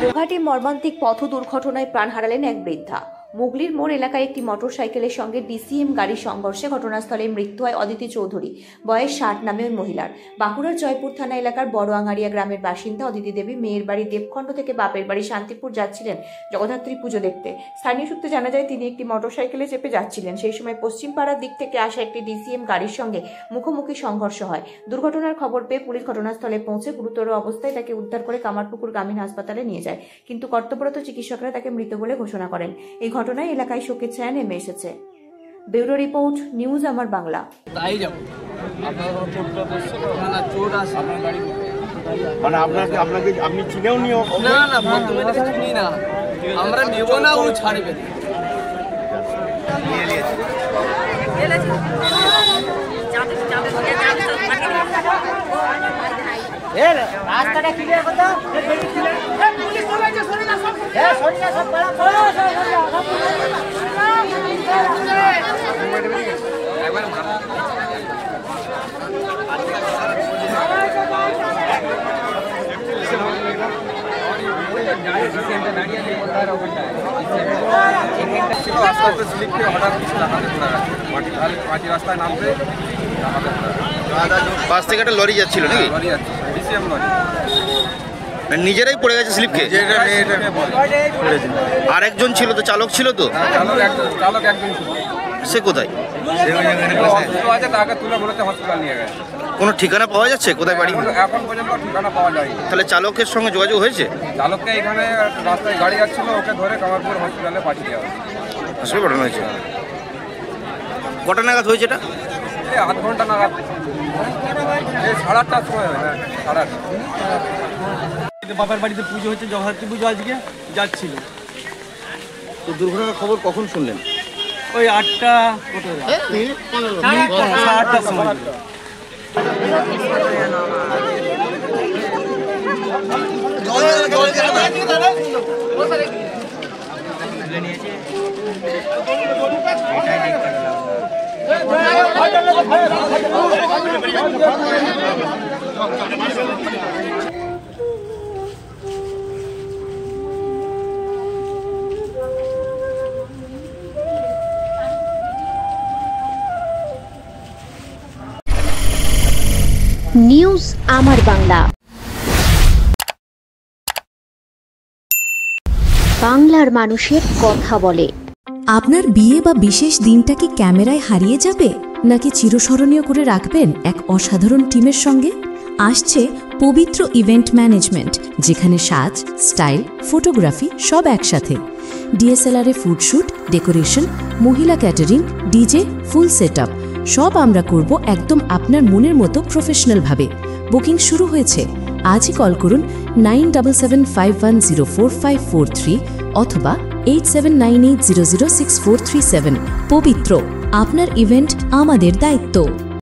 গোঘাটে মর্মান্তিক পথ দুর্ঘটনায় প্রাণ হারালেন এক বৃদ্ধা। মুগলির মোড় এলাকায় একটি মোটরসাইকেলের সঙ্গে ডিসিএম গাড়ির সংঘর্ষে ঘটনাস্থলে মৃত্যু হয় অদিতি চৌধুরী, বয়স 60 নামে ওই মহিলার। বাঁকুড়ার জয়পুর থানা এলাকার বড় আঙারিয়া গ্রামের বাসিন্দা অদিতি দেবী মেয়ের বাড়ি দেবখণ্ড থেকে বাপের বাড়ি শান্তিপুর যাচ্ছিলেন জগদ্ধাত্রী পুজো দেখতে। স্থানীয় সূত্রে জানা যায় তিনি একটি মোটরসাইকেলে চেপে যাচ্ছিলেন। সেই সময় পশ্চিম পাড়ার দিক থেকে আসা একটি ডিসিএম গাড়ির সঙ্গে মুখোমুখি সংঘর্ষ হয়। দুর্ঘটনার খবর পেয়ে পুলিশ ঘটনাস্থলে পৌঁছে গুরুতর অবস্থায় তাকে উদ্ধার করে কামারপুকুর গ্রামীণ হাসপাতালে নিয়ে যায়, কিন্তু কর্তব্যরত চিকিৎসকরা তাকে মৃত বলে ঘোষণা করেন। এই ঘটনায় এলাকায় শোকের ছায়া নেমে এসেছে। ব্যুরো রিপোর্ট, নিউজ আমার বাংলা। আপনি চিনেও নি? না না, বর্তমানে চিনি না, আমরা নেব না, ও ছাড়বে না। রাস্তাটা ক্লিয়ার করতে পুলিশ বলেছে সরিনা সব সরিনা সব পালা একবার মারা রাস্তায় নামতে পাশ থেকে একটা লরি যাচ্ছিল নাকি? নিজেরাই পড়ে গেছে স্লিপ খেয়ে? আরেকজন ছিল তো, চালক ছিল তো? সে কোথায়? কোনো ঠিকানা পাওয়া যাচ্ছে কোথায় বাড়ি? এখন পর্যন্ত ঠিকানা পাওয়া যায়। তাহলে চালকের সঙ্গে যোগাযোগ হয়েছে? চালককে এখানে রাস্তায় গাড়ি যাচ্ছিল, ওকে ধরে কামারপুর হসপিটালে পাঠিয়ে দেওয়া আসলে ঘটনা হয়েছে। কটা নাগাদ হয়েছে এটা? আধ ঘন্টা নাগাদ, 8:30টার সময় হয়। 8:30। বাবার বাড়িতে পুজো হচ্ছে, জগদ্ধাত্রী পুজো, আজকে যাচ্ছিল। তো দুর্ঘটনার খবর কখন শুনলেন? ওই 8টার সময়। নিউজ আমার বাংলা, বাংলার মানুষের কথা বলে। আপনার বিয়ে বা বিশেষ দিনটা কি ক্যামেরায় হারিয়ে যাবে, নাকি চিরস্মরণীয় করে রাখবেন এক অসাধারণ টিমের সঙ্গে? আসছে পবিত্র ইভেন্ট ম্যানেজমেন্ট, যেখানে সাজ, স্টাইল, ফটোগ্রাফি সব একসাথে। ডিএসএলআর এ ফুডশুট, ডেকোরেশন, মহিলা ক্যাটারিং, ডিজে, ফুল সেটআপ সব আমরা করব একদম আপনার মনের মতো প্রফেশনালভাবে। বুকিং শুরু হয়েছে। আজই কল করুন 9775104543 অথবা 8798006437। পবিত্র, আপনার ইভেন্ট আমাদের দায়িত্ব।